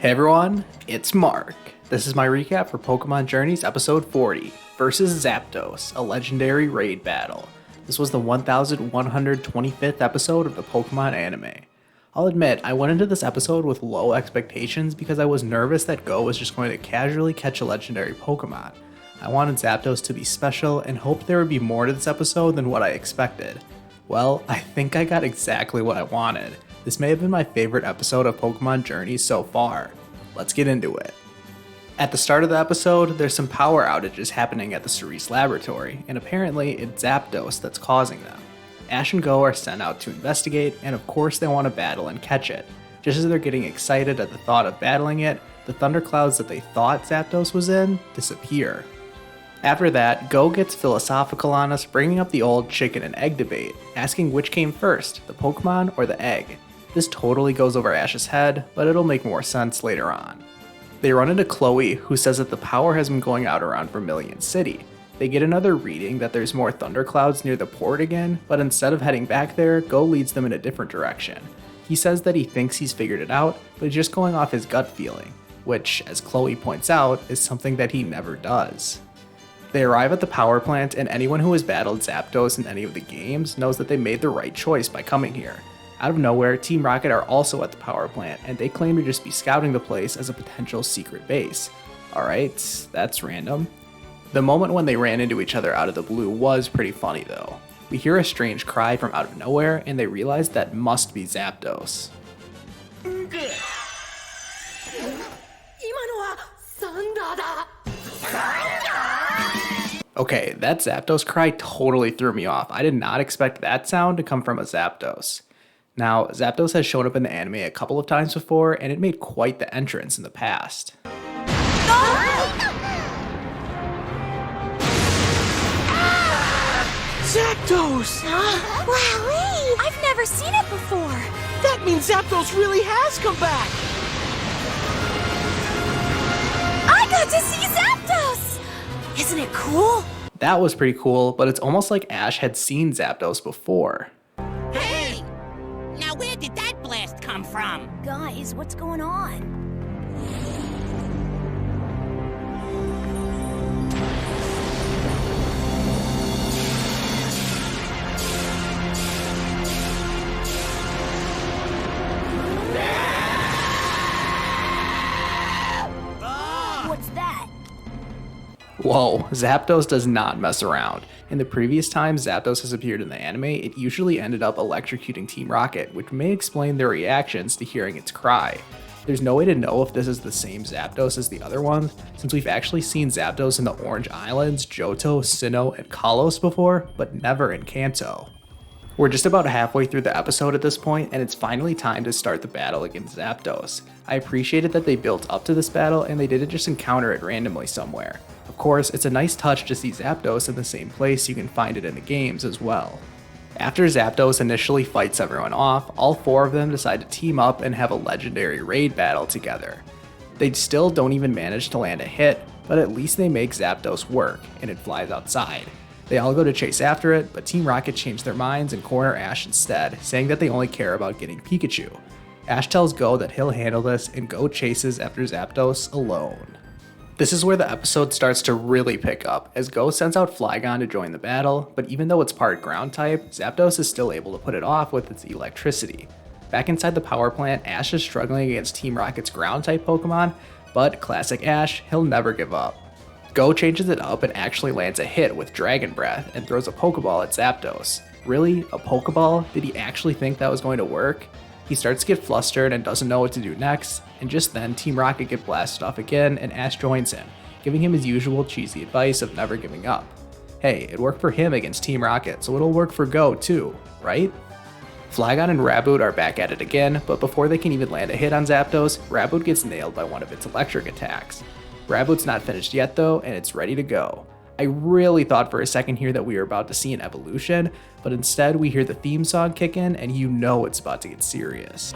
Hey everyone, it's Mark. This is my recap for Pokémon Journeys episode 40, versus Zapdos, a legendary raid battle. This was the 1125th episode of the Pokémon anime. I'll admit, I went into this episode with low expectations because I was nervous that Go was just going to casually catch a legendary Pokémon. I wanted Zapdos to be special and hoped there would be more to this episode than what I expected. Well, I think I got exactly what I wanted. This may have been my favorite episode of Pokémon Journeys so far. Let's get into it. At the start of the episode, there's some power outages happening at the Cerise laboratory, and apparently it's Zapdos that's causing them. Ash and Go are sent out to investigate, and of course they want to battle and catch it. Just as they're getting excited at the thought of battling it, the thunderclouds that they thought Zapdos was in disappear. After that, Go gets philosophical on us, bringing up the old chicken and egg debate, asking which came first, the Pokemon or the egg. This totally goes over Ash's head, but it'll make more sense later on. They run into Chloe, who says that the power has been going out around Vermilion City. They get another reading that there's more thunderclouds near the port again, but instead of heading back there, Go leads them in a different direction. He says that he thinks he's figured it out, but he's just going off his gut feeling, which, as Chloe points out, is something that he never does. They arrive at the power plant, and anyone who has battled Zapdos in any of the games knows that they made the right choice by coming here. Out of nowhere, Team Rocket are also at the power plant, and they claim to just be scouting the place as a potential secret base. Alright, that's random. The moment when they ran into each other out of the blue was pretty funny though. We hear a strange cry from out of nowhere, and they realize that must be Zapdos. Okay, that Zapdos cry totally threw me off. I did not expect that sound to come from a Zapdos. Now, Zapdos has shown up in the anime a couple of times before, and it made quite the entrance in the past. Zapdos! Wowee! I've never seen it before! That means Zapdos really has come back! I got to see Zapdos! Isn't it cool? That was pretty cool, but it's almost like Ash had seen Zapdos before. Hey! Now where did that blast come from? Guys, what's going on? What's that? Whoa, Zapdos does not mess around. In the previous times Zapdos has appeared in the anime, it usually ended up electrocuting Team Rocket, which may explain their reactions to hearing its cry. There's no way to know if this is the same Zapdos as the other ones, since we've actually seen Zapdos in the Orange Islands, Johto, Sinnoh, and Kalos before, but never in Kanto. We're just about halfway through the episode at this point, and it's finally time to start the battle against Zapdos. I appreciated that they built up to this battle, and they didn't just encounter it randomly somewhere. Of course, it's a nice touch to see Zapdos in the same place you can find it in the games as well. After Zapdos initially fights everyone off, all four of them decide to team up and have a legendary raid battle together. They still don't even manage to land a hit, but at least they make Zapdos work, and it flies outside. They all go to chase after it, but Team Rocket change their minds and corner Ash instead, saying that they only care about getting Pikachu. Ash tells Go that he'll handle this, and Go chases after Zapdos alone. This is where the episode starts to really pick up, as Go sends out Flygon to join the battle, but even though it's part ground type, Zapdos is still able to put it off with its electricity. Back inside the power plant, Ash is struggling against Team Rocket's ground type Pokemon, but classic Ash, he'll never give up. Go changes it up and actually lands a hit with Dragon Breath and throws a Pokeball at Zapdos. Really? A Pokeball? Did he actually think that was going to work? He starts to get flustered and doesn't know what to do next, and just then Team Rocket get blasted off again and Ash joins him, giving him his usual cheesy advice of never giving up. Hey, it worked for him against Team Rocket, so it'll work for Go too, right? Flygon and Raboot are back at it again, but before they can even land a hit on Zapdos, Raboot gets nailed by one of its electric attacks. Raboot's not finished yet though, and it's ready to go. I really thought for a second here that we were about to see an evolution, but instead we hear the theme song kick in and you know it's about to get serious.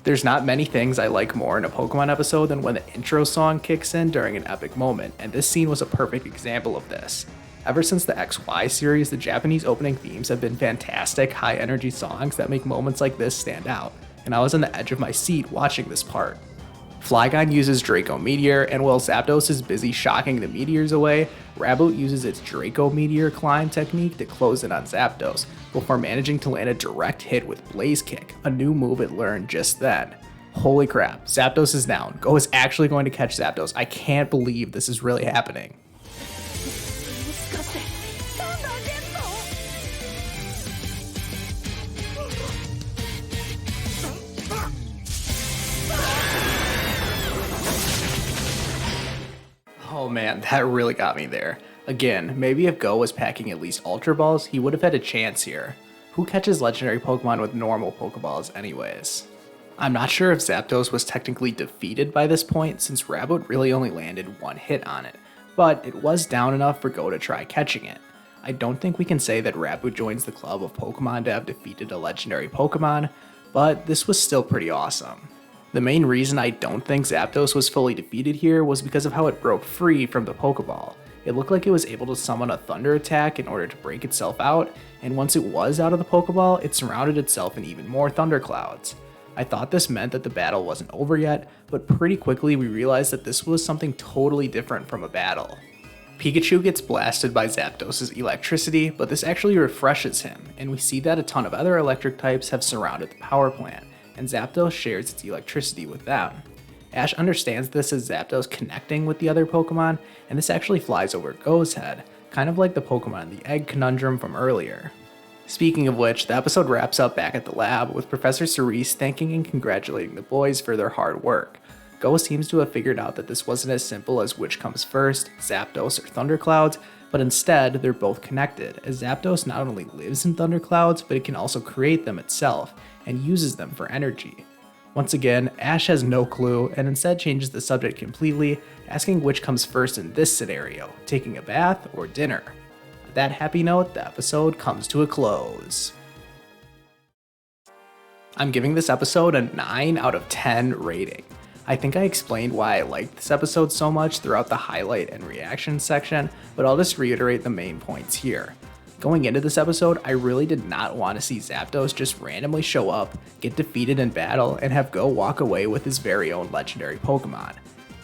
There's not many things I like more in a Pokemon episode than when the intro song kicks in during an epic moment, and this scene was a perfect example of this. Ever since the XY series, the Japanese opening themes have been fantastic, high energy songs that make moments like this stand out, and I was on the edge of my seat watching this part. Flygon uses Draco Meteor, and while Zapdos is busy shocking the meteors away, Raboot uses its Draco Meteor climb technique to close in on Zapdos, before managing to land a direct hit with Blaze Kick, a new move it learned just then. Holy crap, Zapdos is down. Go is actually going to catch Zapdos. I can't believe this is really happening. Oh man, that really got me there. Again, maybe if Go was packing at least Ultra Balls, he would have had a chance here. Who catches legendary Pokemon with normal Pokeballs anyways? I'm not sure if Zapdos was technically defeated by this point since Raboot really only landed one hit on it, but it was down enough for Go to try catching it. I don't think we can say that Raboot joins the club of Pokemon to have defeated a legendary Pokemon, but this was still pretty awesome. The main reason I don't think Zapdos was fully defeated here was because of how it broke free from the Pokeball. It looked like it was able to summon a Thunder attack in order to break itself out, and once it was out of the Pokeball, it surrounded itself in even more thunderclouds. I thought this meant that the battle wasn't over yet, but pretty quickly we realized that this was something totally different from a battle. Pikachu gets blasted by Zapdos' electricity, but this actually refreshes him, and we see that a ton of other electric types have surrounded the power plant, and Zapdos shares its electricity with them. Ash understands this as Zapdos connecting with the other Pokemon, and this actually flies over Go's head, kind of like the Pokemon in the Egg Conundrum from earlier. Speaking of which, the episode wraps up back at the lab with Professor Cerise thanking and congratulating the boys for their hard work. Go seems to have figured out that this wasn't as simple as which comes first, Zapdos or Thunderclouds, but instead they're both connected, as Zapdos not only lives in thunderclouds, but it can also create them itself, and uses them for energy. Once again, Ash has no clue, and instead changes the subject completely, asking which comes first in this scenario, taking a bath or dinner. With that happy note, the episode comes to a close. I'm giving this episode a 9 out of 10 rating. I think I explained why I liked this episode so much throughout the highlight and reaction section, but I'll just reiterate the main points here. Going into this episode, I really did not want to see Zapdos just randomly show up, get defeated in battle, and have Go walk away with his very own legendary Pokemon.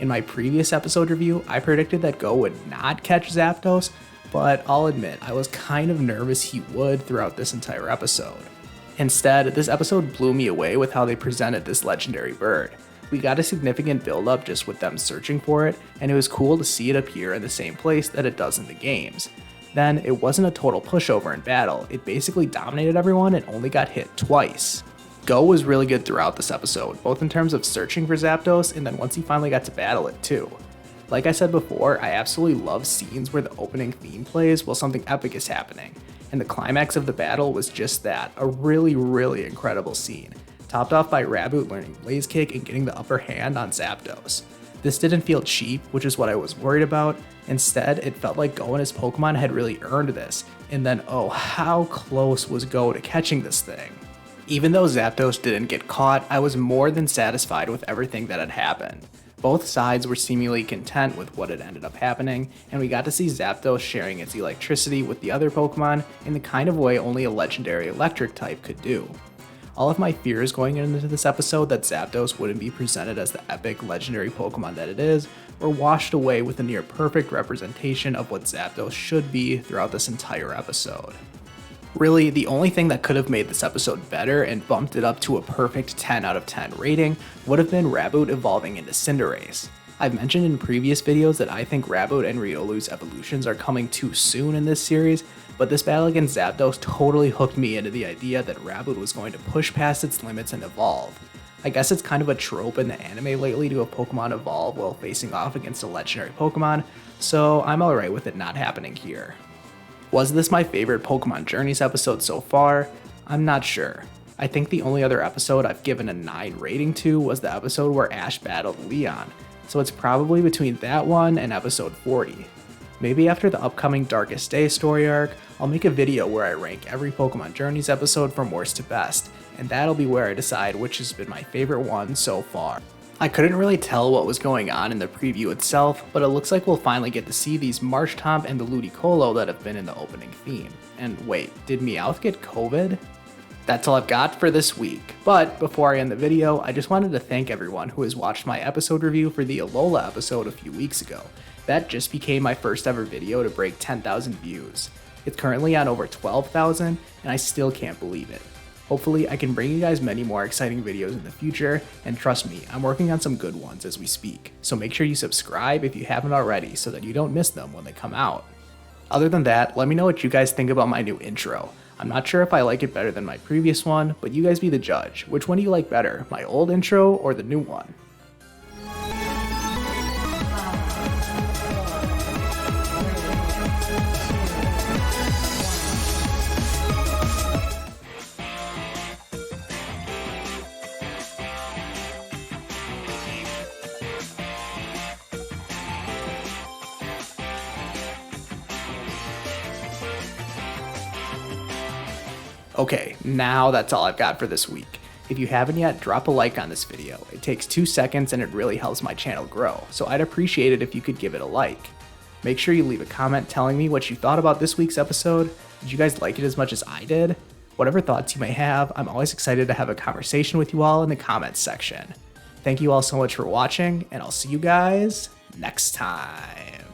In my previous episode review, I predicted that Go would not catch Zapdos, but I'll admit I was kind of nervous he would throughout this entire episode. Instead, this episode blew me away with how they presented this legendary bird. We got a significant build-up just with them searching for it, and it was cool to see it appear in the same place that it does in the games. Then, it wasn't a total pushover in battle, it basically dominated everyone and only got hit twice. Go was really good throughout this episode, both in terms of searching for Zapdos and then once he finally got to battle it too. Like I said before, I absolutely love scenes where the opening theme plays while something epic is happening, and the climax of the battle was just that, a really incredible scene, topped off by Raboot learning Blaze Kick and getting the upper hand on Zapdos. This didn't feel cheap, which is what I was worried about. Instead, it felt like Go and his Pokemon had really earned this, and then oh, how close was Go to catching this thing? Even though Zapdos didn't get caught, I was more than satisfied with everything that had happened. Both sides were seemingly content with what had ended up happening, and we got to see Zapdos sharing its electricity with the other Pokemon in the kind of way only a legendary electric type could do. All of my fears going into this episode that Zapdos wouldn't be presented as the epic legendary Pokemon that it is were washed away with a near perfect representation of what Zapdos should be throughout this entire episode. Really, the only thing that could have made this episode better and bumped it up to a perfect 10 out of 10 rating would have been Raboot evolving into Cinderace. I've mentioned in previous videos that I think Raboot and Riolu's evolutions are coming too soon in this series, but this battle against Zapdos totally hooked me into the idea that Raboot was going to push past its limits and evolve. I guess it's kind of a trope in the anime lately to have Pokemon evolve while facing off against a legendary Pokemon, so I'm alright with it not happening here. Was this my favorite Pokemon Journeys episode so far? I'm not sure. I think the only other episode I've given a 9 rating to was the episode where Ash battled Leon, so it's probably between that one and episode 40. Maybe after the upcoming Darkest Day story arc, I'll make a video where I rank every Pokemon Journeys episode from worst to best, and that'll be where I decide which has been my favorite one so far. I couldn't really tell what was going on in the preview itself, but it looks like we'll finally get to see these Marshtomp and the Ludicolo that have been in the opening theme. And wait, did Meowth get COVID? That's all I've got for this week. But before I end the video, I just wanted to thank everyone who has watched my episode review for the Alola episode a few weeks ago. That just became my first ever video to break 10,000 views. It's currently on over 12,000, and I still can't believe it. Hopefully I can bring you guys many more exciting videos in the future, and trust me, I'm working on some good ones as we speak. So make sure you subscribe if you haven't already so that you don't miss them when they come out. Other than that, let me know what you guys think about my new intro. I'm not sure if I like it better than my previous one, but you guys be the judge. Which one do you like better, my old intro or the new one? Okay, now that's all I've got for this week. If you haven't yet, drop a like on this video. It takes 2 seconds and it really helps my channel grow, so I'd appreciate it if you could give it a like. Make sure you leave a comment telling me what you thought about this week's episode. Did you guys like it as much as I did? Whatever thoughts you may have, I'm always excited to have a conversation with you all in the comments section. Thank you all so much for watching, and I'll see you guys next time.